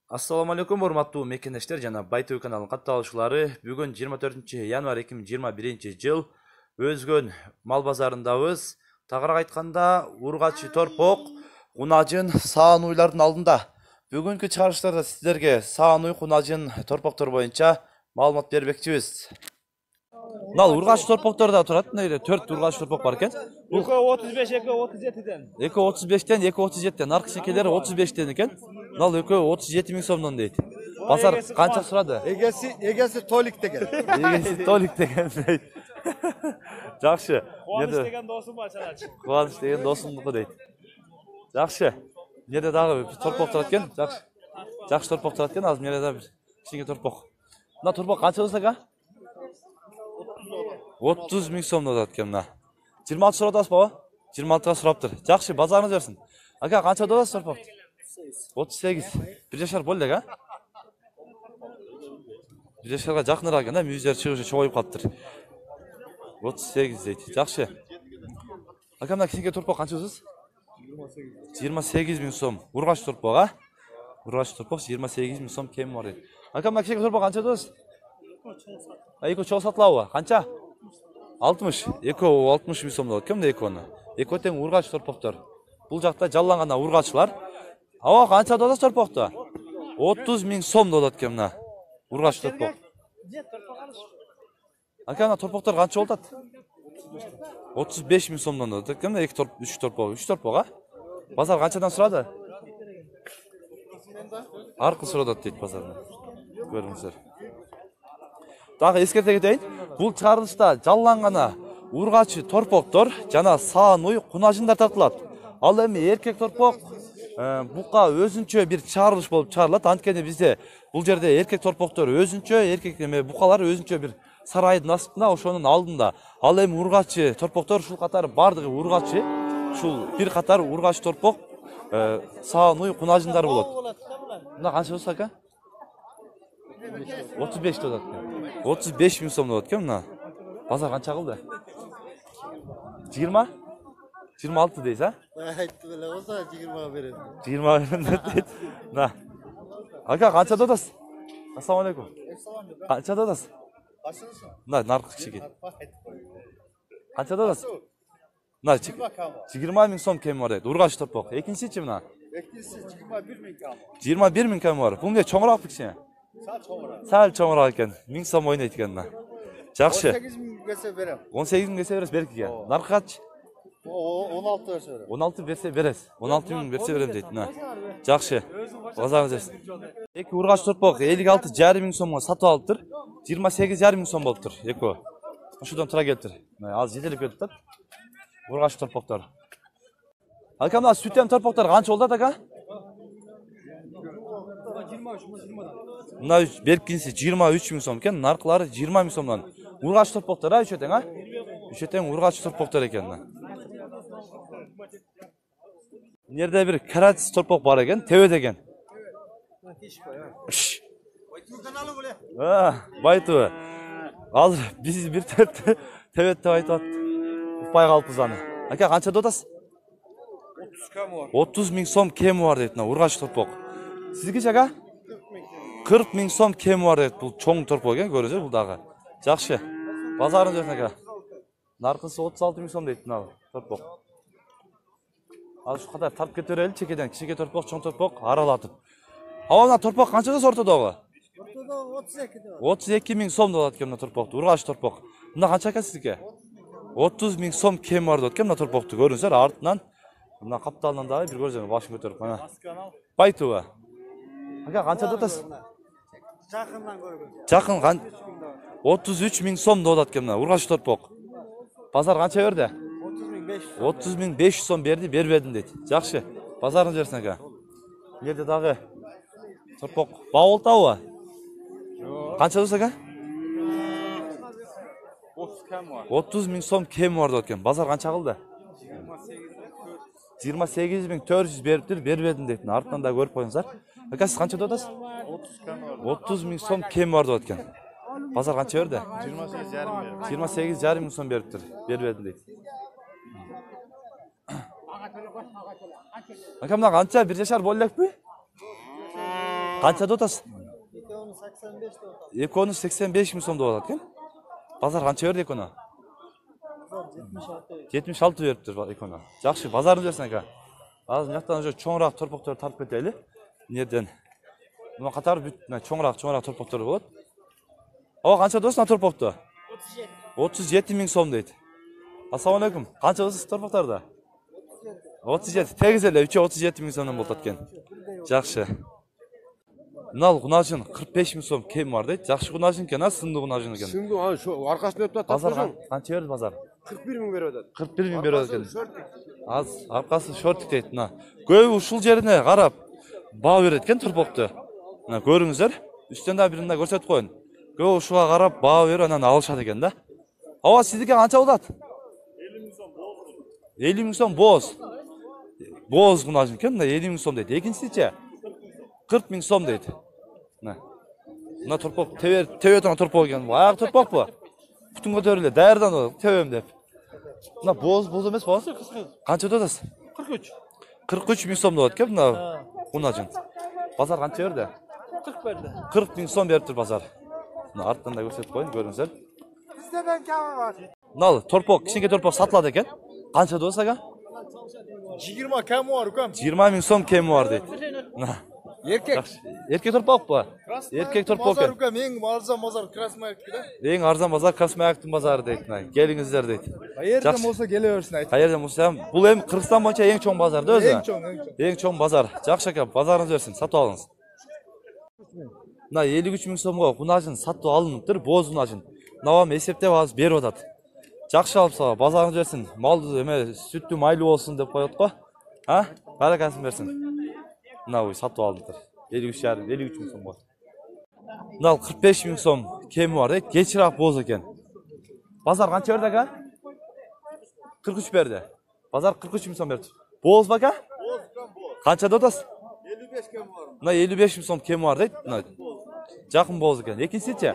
Assalamu alaikum урматтуу мекендештер жана Байтөбү каналынын катталуучулары. Бүгүн 24-январь 2021 жыл Өзгөн мал базарындабыз. Тагыраак айтканда Ургачы Торпок Кунажын Саан уйлардын алдында. Бүгүнкү чыгарылыштарда сиздерге Саан уй Кунажын торпоктор боюнча маалымат бербекчибиз. Мына Ургачы торпоктордо турат, 4 Ургачы торпок бар экен. Экөө 35, экөө 37ден. Экөө 35тен, экөө 37тен, аркы шекелери 35тен экен. Мына экөө 37 миң сомдон дейт. Базар канча сурады? Эгеси Толик деген. Эгеси Толик деген дейт. Жакшы. Кубаныч деген досум бар чалачы. Кубаныч деген досумдуку дейт. Жакшы. Жерде дагы торпок турат экен. Жакшы. Жакшы торпок турат экен. Азыр жерде дагы кичине торпок. Мына торпок канча болсо ага? 30 миң сомдон турат экен мына. 26 сурап атасызбы? 26га сураптыр. Жакшы, базарыңыз берсин. Ага, канча доллар торпок? 38. Bir yaşar bol lega. Bir yaşarga жақынырақ екен, мүйіздер шығышы чоғайып қалыптыр. 38 дейді. Жақшы. Ака, мына кішкентай торпақ қанша өзіңіз? 28 миң сом. Ургачы торпақ, а? Ургачы торпақ 28 миң сом кем бар дейді. Ака, мына кішкентай торпақ қанша өзіңіз? Эко чоң сатылауы. Қанша? 60. Эко 60 миң сом болады. Кімді эконы? Эко тең ургачы торпақтар. Бұл жақта жалланғанда ургачылар. Ава қанша додас торпоқты? 30 миң сом додат кемна. Ургачы торпок. Ака, мына торпоктор қанша болтат? 35 миң сомдон додат кемна. 2 торпок, 3 торпок, 3 торпок, а? Базар қаншадан сурады? Аркы сурадат дейт базардан. Көріңіздер. Дагы эскерте кетейин. Бул чыгарылышта жаллангана ургачы торпоктор жана Саан уй Кунажындар тартылат. Ал эми эркек торпок бука өзүнчө бир чыгарылыш болуп чыгарылат. Анткени бизде бул жерде эркек торпоктор өзүнчө, эркек букалар өзүнчө бир сарайдын астында, ошонун алдында. Ал эми ургачы торпоктор ушул катары бардыгы ургачы, ушул бир катар ургачы торпок Саан уй Кунажындар болот. Мына канча болсо ака? 35 додат. 35 миң сом додат экен мына. Базар канча кылды? 20? 26 дейсиз, а? Айтты беле болса 20 берем. 20 берем дейт. На. Ака, канча додасыз? Ассаламу алейкум. Канча додасыз? Качыңызбы? Мына наркы кичиге. Канча додасыз? Мына 20 миң сом кем бар дейт. Ургачы торпок. Экинчичи мына? Экинчиси 21 миң кам. 21 миң кем бар. Бул эмне чоңураакпы кичине? Сал чоңураак. Сал чоңураак экен. 1000 сом ойнойт экен мына. Жакшы. 18 миң берсе берем. 18 миң берсе бересиз беркиге. Наркы канча? 16 берсе берем. 16 берсе бересиз. 16 миң берсе берем дейт. Мына. Жакшы. Базарыңыз берсин. Эки ургачы торпок 56,5 миң сомго сатып алыптыр. 28,5 миң сом болуптур. Эки. Ушудан тура келиптир. Азыр жетелеп кетип атат. Ургачы торпоктор. Ака, мына сүтем торпоктор канча болду ака? 23. Мына беркинси 23 миң сом экен, наркылары 20 миң сомдон. Ургачы торпоктор, а, үчөтең, а? Үчөтең ургачы торпоктор экен. Нерде бир каратис торпок бар экен, тебет экен. Байтөбү. Азыр биз бир тебет деп айтып атат. Укпай калыппыз аны. Ака, канча додасыз? 30 кам бар. 30 миң сом кеми бар дейт мына ургачы торпок. Сизге ага? 40 миң сом кеми бар дейт. Бул чоң торпок экен, көрүңүздөр бул дагы. Жакшы. Базарыңыз берсин ака. Наркысы 36 миң сом дейт мына торпок. Ал ушу катар тартып кете берели, чекеден кичике торпок, чоң торпок аралатып. Аба, мына торпок канчада ортодогу? Ортодогу 32 деп. 32 миң сом болот экен мына торпокту, ургачы торпок. Мына канча ака сизге? 30 миң сом кеми бар экен мына торпокту, көрүңүздөр артынан. Мына капталынан дагы бир көрсөң башын көтөрүп мына. Байтөбү. Ака, канча додасыз? Жакындан көргөн. Жакын 33 миң сом додат экен мына ургачы торпок. Базар канча берди? 30 миң 500 сом берди, бербедим дейт. Жакшы. Базарыңыз берсин ака. Жерде дагы торпок баултабы? Жок. Канча болсо ака? 30 кам бар. 30 миң сом кеми бар экен. Базар канча кылды? 28 миң 400 бериптир, бербедим дейт. Артынан да көрүп коюңуздар. Ака, сиз канча додасыз? 30 кам бар. 30 миң сом кеми бар деп экен. Базар канча берди? 28,5 берем. 28,5 миң сом бериптир, бербедим дейт. Ака, мына канча бир жашар боло элекпи? Qanchada o'tasiz? 285 de 285 ming so'm deyapti ekan. Bozor qancha berdi ekoni? 76 beribdir ekoni. Yaxshi, bozorni bersin aka. Hozir bu yoqdan o'sha cho'ngroq torpoqlarni tartib ketaylik. Nerdan? Buni qatori cho'ngroq torpoqlar bo'ladi. O qancha do'stlar torpoqda? 37 ming so'm deydi. Assalomu alaykum. Qancha o'siz torpoqlarda? 37. Tegizlar 37 ming so'mdan bo'lib ketgan. Yaxshi. Nal Gunajin 45 ming so'm kem var deydi. Yaxshi Gunajin ekan, sindi Gunajin ekan. Sindi, ana shu orqasini o'tib Bozor qancha berdi bozor? 41 ming beradi. 41 ming beradi ekan. Az orqasi shortik deydi. Ko'p ушул жерine qarab baho beradi ekan torpoqni. Mana ko'ringizlar. Üstünde birinde ko'rsatib qo'ying. Ko'p ушуга qarab baho berib anan alışadi ekanda. Hava sizniki qancha bo'ladi? 50 ming so'm boz. Boz Gunajin ekan, 50 ming so'm deydi. Ikkinchisicha 40 ming so'm deydi. Buna torpoq, tevetana torpoq ekan. Ayaq torpoq bu. Bütün ko'tariladi, dayardan tevem deb. Buna boz emas bu. Qancha o'tasiz? 43. 43 ming so'm deyapti ekan buna Gunajin. Bozor qancha berdi? 40 berdi. 40 ming so'm beribdir bozor. Buni ortdan da ko'rsatib qo'ying, ko'ringizlar. Bizden kami var. Nal torpoq, kichkina torpoq sotiladi ekan. Qancha do'st aka? 20 kami var ukam. 20 ming so'm kemi bor deydi. Erkek. Erkek torpoq bu. Erkek torpoq Bozar ekan. ukam eng arzon bozor Krasnoyarskida. Eng arzon bozor Krasnoyarskning bozori deydi. Kelingizlar deydi. Qayerdan bo'lsa kelaversin ayt. Qayerdan bo'lsa ham bu ham Qirg'iziston bo'yicha eng cho'ng bozorda o'zi. Eng cho'ng. Eng cho'ng bozor. Yaxshi aka, bozoringiz bersin, sotib olingz. Mına 53 ming so'mga Gunajin sotib olinibdir, bo'z Gunajin. Navam esepte hozir berib o'tadi. Yaxshi olsa, bozoringiz bersin. Molni nima, sütli mayli olsun deb qo'yadi-ku. Ha? Barakasini bersin. Mına u sotib olinibdir. 53 ming so'mga. Nal 45 ming so'm kemi bor deydi. Kechroq bo'z ekan. Bozor qancha berdi aka? 43 berdi. Bozor 43 ming so'm berdi. Bo'z aka? Qancha o'tasiz? 55 kami var. Buna 55 ming so'm kemi bor deydi. Yaqin bo'z ekan. Ikkinchisicha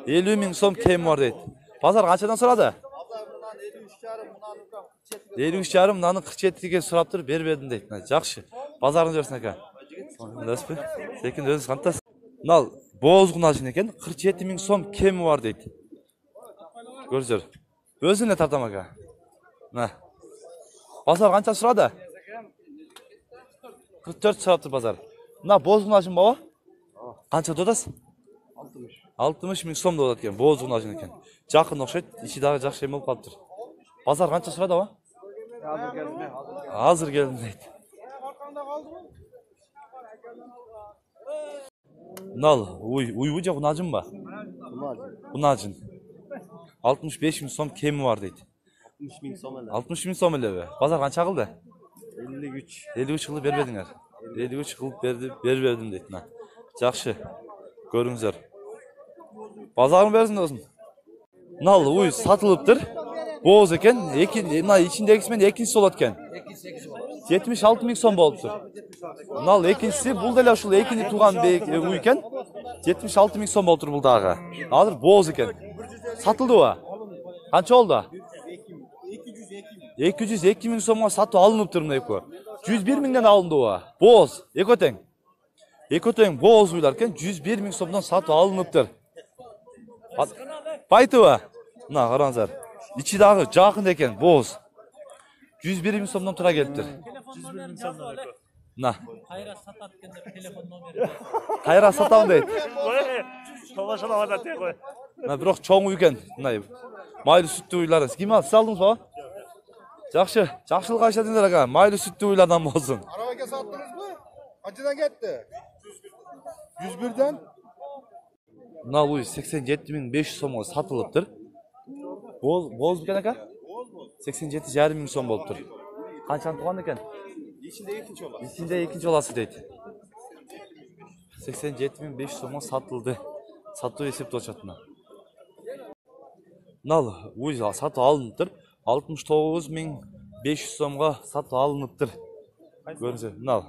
50 ming so'm kemi bor deydi. Bozor qanchadan so'radi? Bundan 53,5 bundan ukam 53,5 bundan 47 ga so'rab turib berdim deydi. Yaxshi. Bozoringiz bersin aka. Daspi. Lekin o'zingiz qanchasiz? Nal bo'z Gunajin ekan, 47 ming so'm kemi bor deydi. Ko'ringizlar. O'zini tartam aka. Mana. Bozor qancha so'radi? 44 so'rabdi bozor. Mana bo'z Gunajin baba? Qancha o'tasiz? 60 ming so'm bo'ladi ekan, bo'z Gunajin ekan. Yaqin o'xshaydi, ichidagi yaxshi bo'lib qolibdir. Bozor qancha so'radi baba? Hozir keldim deydi. Nal, uyuca Gunajin ba? Gunajin. 65 ming so'm kemi bor deydi. 60 ming so'm. 60 ming so'm elebe. Bozor qancha qildi? 53. 53 qilib bermedinglar. 53 qilib berdim deydi. Yaxshi. Ko'ringizlar. Bozorni bersin o'zim. Nal uy satılıptır. Bo'z ekan, lekin ichindagisimen ikkinchisi bo'ladi ekan. 76 ming so'm bo'libdir. Nal ikkinchisi bu da shu ikkinchi tug'an uy ekan. 76 ming so'm bo'libdir bu dag'i. Hozir bo'z ekan. Satıldı o. Qancha oldi? 202 ming so'mga sotib olinibdir bunday ku. 101 mingdan olindi o. Bo'z, ekoteng. Ekoteng bo'z uylar ekan, 101 ming so'mdan sotib olinibdir. Paytova. Mana qarangizlar. İçidagi yaqin ekan, bo'z. 101 ming so'mdan tura kelibdir. 101 ming so'mdan. Na. Qayra satadigan deb telefon nomeri. Qayra sotam deydi. To'lashini odatga qo'y. Na biroq cho'ng uy ekan. Mayli sütli uylar. Kim oldi? Siz oldingiz ba? Yaxshi. Yaxshilik aytadinglar aka. Mayli sütli uylardan bo'lsin. Arabaga sotdingizmi? Qanchadan ketdi? 101dan. Buna uy 87.500 so'mga satılıptır. Bo'z ekan aka? 87,5 ming so'm bo'libdir. Qanchani tug'an ekan? İçinde ikinci olası deydi. 87.500 so'mga satıldı. Satı esep doçatına. Nal uy satı alınıptır. 69.500 so'mga satı alınıptır. Görünsün. Nal.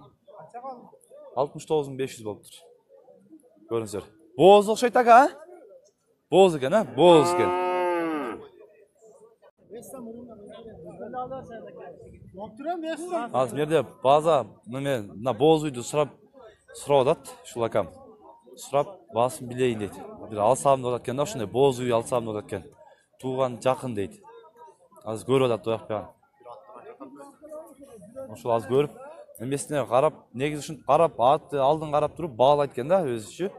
69.500 bo'libdir. Görünsün. Bo'z o'xshaydi aka, ha? Bo'z ekan, ha? Bo'z ekan. Hozir yerda baza nima bo'z uyni so'rab Сурап атат, ушул акам. Сурап, баасын билейин дейт. Бир алсам деп атат экен да, ушундай боз үй алсам деп атат экен. Тууган жакын дейт. Азыр көрүп атат оякпаган. Ошол азыр көрүп, эмесине карап, негизи ушинтип карап, атты алдын карап туруп баалайт экен да өзүчү.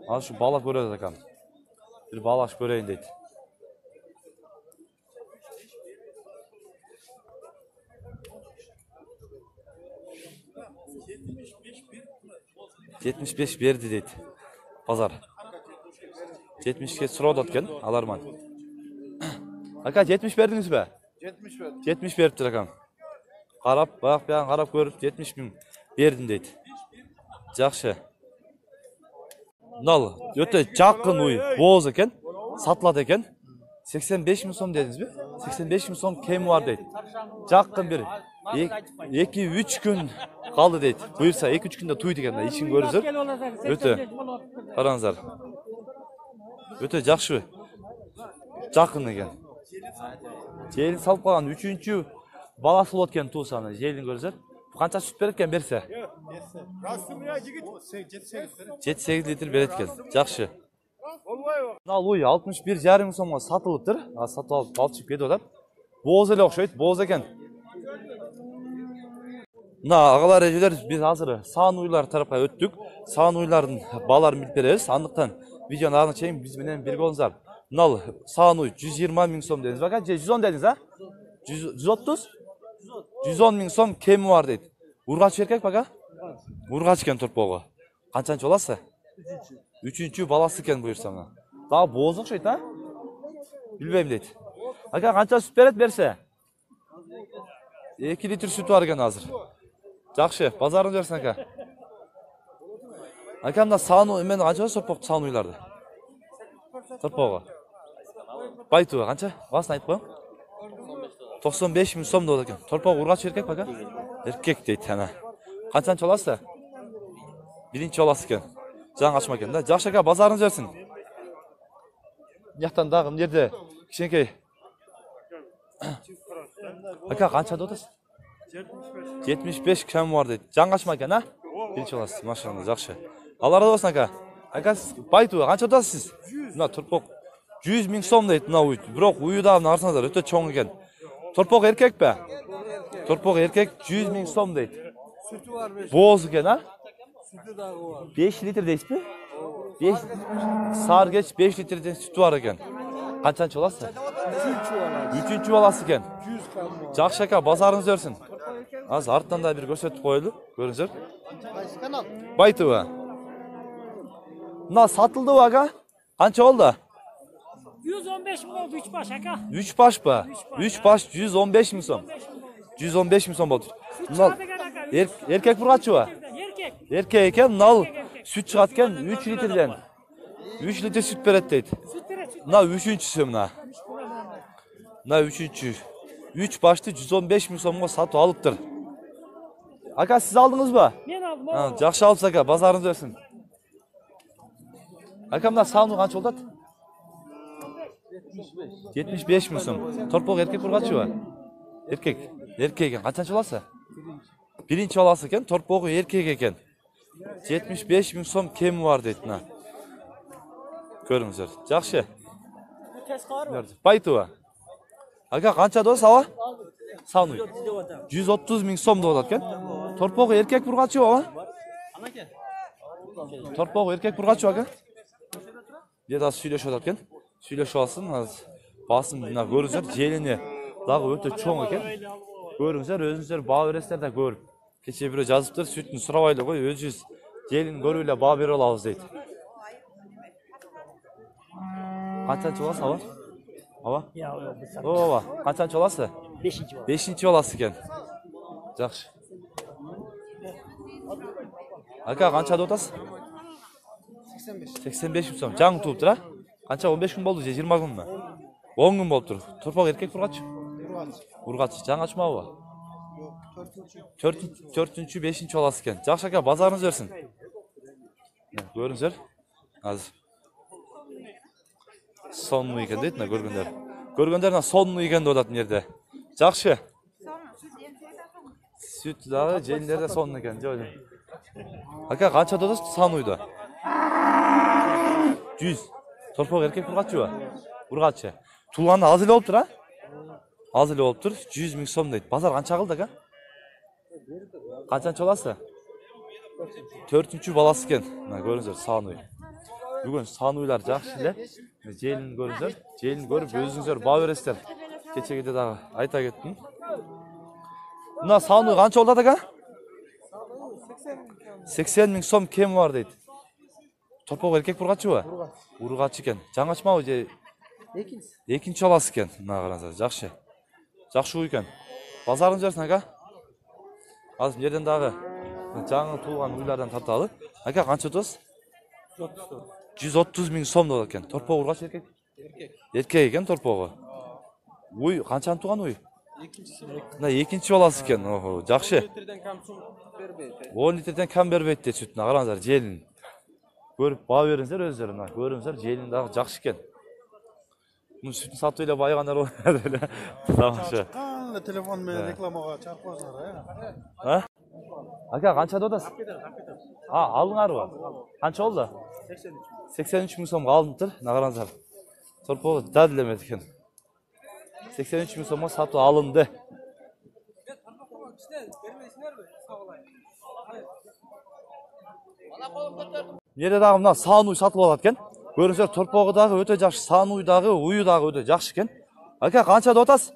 Азыр ушу баалап көрөт атат акам. Бир баалашып көрөйүн дейт. $75 берди дейт. Пазар. 70'ke сурап атат экен, аларман. Ака 70 бердиңиз бе? 70 verdim. 70 бериптир акам. Карап, бак карап көрүп 70 миң бердим дейт. Жакшы. Мынал өтө жакын уй, боз экен, сатылат экен. 85 миң сом дедиңизби? 85 миң сом кеми бар дейт. Жакын бир 2-3 күн калды дейт. Буйрса 2-3 күндө туйт экен да, ишин көрүңүздөр. Өтө. Караңыздар. Өтө жакшы. Жакын экен. Желин салып калган 3-чү баласы болот экен туусаны. Желин көрүңүздөр. Канча сүт берет экен берсе? 7-8 литр берет экен. Жакшы. Мына уй 61,5 миң сомго сатылыптыр. Сатып алып алчып кетип атат. Боз эле окшойт, боз экен. Мына агалар эжелер, биз азыр саан уйлар тарапка өттүк. Саан уйлардын бааларын билип беребиз. Андыктан видеону аны чейин биз менен бирге болуңуздар. Мына саан уй 120 миң сом дедиңиз бака, же 110 дедиңиз а? 130? 110 миң сом кеми бар дейт. Ургач эркек бака? Ургач экен торпогу. Канчанчы баласы? 3-чү баласы экен буйрса мына. Дагы боз окшойт а? Билбейм дейт. Ака канча сүт берет берсе? 2 литр сүтү бар экен азыр. Жакшы, базарын берсин ака. Ака мына саану эмен канча торпок саан уйларды? Торпогу. Байтуу канча? Басын айтып коең. 95 миң сом деп экен. Торпогу ургач эркек бака? Эркек дейт ана. Канчанчы баласы? Биринчи баласы экен. Жаңы ачма экен да. Жакшы ака, базарын берсин. Жактан дагы мына жерде кичинекей. Ака канча деп атасыз? 75 кем бар дейт. Жаңы ачма экен а? Биринчи баласы, машалла, жакшы. Алар да болсун ака. Ака байтуу канча деп атасыз? Мына торпок 100 миң сом дейт мына уй. Бирок уйу да мына арсаңыздар өтө чоң экен. Торпок эркек бе? Торпок эркек 100 миң сом дейт. Sütü var 5. Боз экен а? Sütü daha var. 5 литр дейсизби? 5 саар кеч 5 литрден сүтү бар экен. Канчанчы баласы? 3-чү баласы экен. 100 kalma var. Жакшы ака, базарыңыз берсин. Азыр артынан да бир көрсөтүп коелу, көрүңүздөр. Kaç kanal? Байтуу. Мына сатылдыбы ака? Канча болду? 115 миң oldu 3 baş aka. 3 баш ба? 3 баш 115 миң сом. 115 миң сом болду. Мына эркек бургачыбы? Erkek. Эркек экен, мына сүт чыгат экен 3 литрден. 3 литр сүт берет дейт. Süt verir süt. Мына 3-чүсү мына. Мына 3-чү. 3 башты 115 миң сомго сатып алыптыр. Ака сиз алдыңызбы? Men aldım. Жакшы алыпсыз ака, базарыңыз берсин. Ака мына сауну канча болот? 75 миң сом. Торпок эркек бургачыбы? Эркек. Эркек экен. Канчанчы баласы? Биринчи баласы экен, торпогу эркек экен. 75 миң сом кеми бар дейт мына. Көрүңүздөр. Жакшы. Байтуу. Ака канча дос аба? Сауну. 130 миң сом деп атат экен. Торпогу эркек бургачыбы аба? Торпогу эркек бургачыбы ака? Деда сүйлөшүп атат экен. Сүйлөшүп алсын, азыр басын мына көрүңүздөр, желини дагы өтө чоң экен. Көрүңүздөр, өзүңүздөр баа бересиздер да көрүп. Кече бирөө жазыптыр, сүтүн сурабайлы кой, өзүбүз желин көрүп эле баа бере алабыз дейт. Канчанчы баласы аба? Аба? Ооба, канчанчы баласы? 5-чи баласы экен. Жакшы. Ака канча деп атасыз? 85 миң сом. Жаңы тууптур а? Канча 15 күн болду же 20 күнмү? 10 күн болуптур. Торпок эркек бургач? Бургач. Жаңы ачмабы? 4-чү, 5-чи баласы экен. Жакшы ака, базарыңыз берсин. Көрүңүздөр. Азыр. Сонну экен дейт, көргөндөр. Көргөндөрүнө сонну экен деп атат мына жерде. Жакшы. Сүт дагы, желиндер да сонну экен. Aka kança dodası san uydu? 100. Torpok erkek urgatçı mı? Urgatçı. Tuğlanı az ile oluptur ha? Az ile oluptur. 100 ming so'm deydi. Bazar kança kıldı aka? Kançanчы balası? 4-cü balası eken. Görüңүздөр san uy. Бүгүн san uylар жакшы эле. Желин көрүңүздөр. Желин көрүп өзүңүздөр баа бересиздер. Кечеге дагы айта кеттим. Мына san uy канча болот aka? 80 ming so'm kemi бар дейт. Torpok erkek urgatçı mı? Urgatçı eken. Жаңачмабы же экинчи баласы экен. Мына караңыздар, жакшы. Жакшы уй экен. Базарын жерсиң aka. Азыр бул жерден дагы жаңы туулган уйлардан тарталы. Aka канча отосуз? 130 ming so'm болот экен. Torpok urgatчы эркек? Эркек экен torpogу. Уй канчаны тууган уй? Мына экинчи баласы экен. Ого, жакшы. 10 litrden kam бербейт дейт сүтүн. Караңыздар, желин. Көрүп баа бериңиздер өздөрү. Мына көрүңүздөр, желин дагы жакшы экен. Мун сүтүн сатып эле байыгандар болот эле. Тамаша. Telefon менен рекламага чакырсаңар, Ha? Aka kança dodasız? Ha, alыңарбы? Kança oldu? 83 ming so'mga alınıptır. Nagaranızlar. Torpoğu dadilemedi eкен. 83 ming so'mga satып alındı. Nerede dagı mına san uy satып alат eкен. Көрүңүздөр, torpoğu dagı öte жакшы, san uy dagı, uyu dagı öte жакшы eкен. Aka kança dodasız?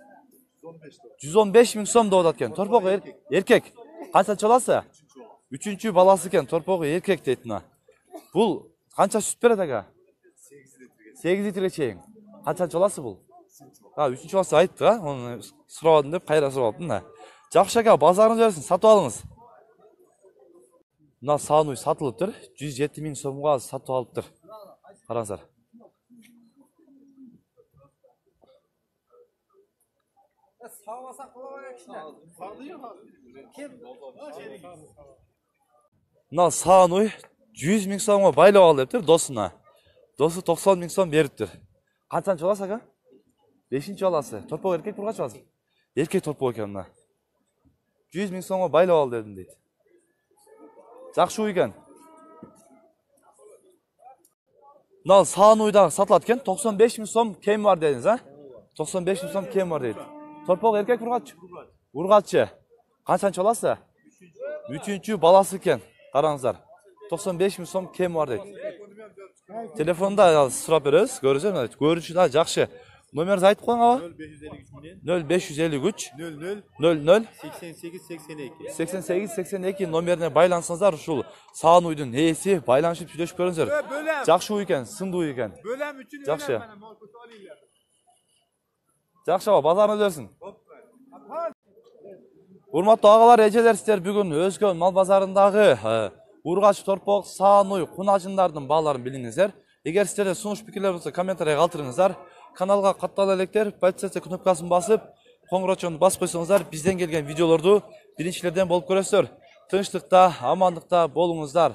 115 ming so'm dodат eкен. Torpoğu erkek. Kançanчы баласы? 3-cü balası eкен. Torpoğu erkek deyт мына. Бул канча süt берет aka? 8 litre чейин. Канчанчы баласы бул? Ha, 3-cü balası айтты, ha? Onu сурабадым деп кайра сурап алдым да. Жакшы aka, базарыңыз берсин, сатып алыңыз. Мына san uy сатылыптыр. 107 ming so'mга сатып алыптыр. Караңыздар. Мына san uy 100 ming so'mga байлап ал дептир досуна. Досу 90 ming so'm бериптир. Канчанчы баласы aka? 5-ci balасы. Torpok erkek urgatчы баласы? Erkek torpok eкен мына. 100 ming so'mga байлап ал дедим дейт. Жакшы уй экен. Мына san uy дагы сатылат экен. 95 ming so'm kemi бар дедиңиз, ha? 95 ming so'm kemi бар дейт. Torpok erkek urgatчы? Urgatчы. Канчанчы баласы? 3-cü balası eкен. Караңыздар. 95 ming so'm kemi бар дейт. Telefonda сурап беребиз, көрүңүздөр. Көрүнүшү да жакшы. Номерди айтып коюңарбы? 0553 00 88 82 номерине байлансаңыздар, ушул san uйдун ээси байланышып сүйлөшүп көрүңүздөр. Жакшы уй экен, сынды уй экен. Bölem üçün Жакшы. Жакшы, базарыңыз берсин. Урматтуу агалар, эжелер, сиздер бүгүн Өзгөн мал базарындагы ургачы, торпок, san uy, кунажындардын бааларын билиңиздер. Эгер сиздерде сунуш пикирлер болсо комментарий калтырыңыздар. Каналга каттала электер, подписация кнопкасын басып, коңгурочону басып койсоңуздар, бизден келген видеолорду биринчилерден болуп көрөсүздөр. Тынчтыкта, амандыкта болуңуздар.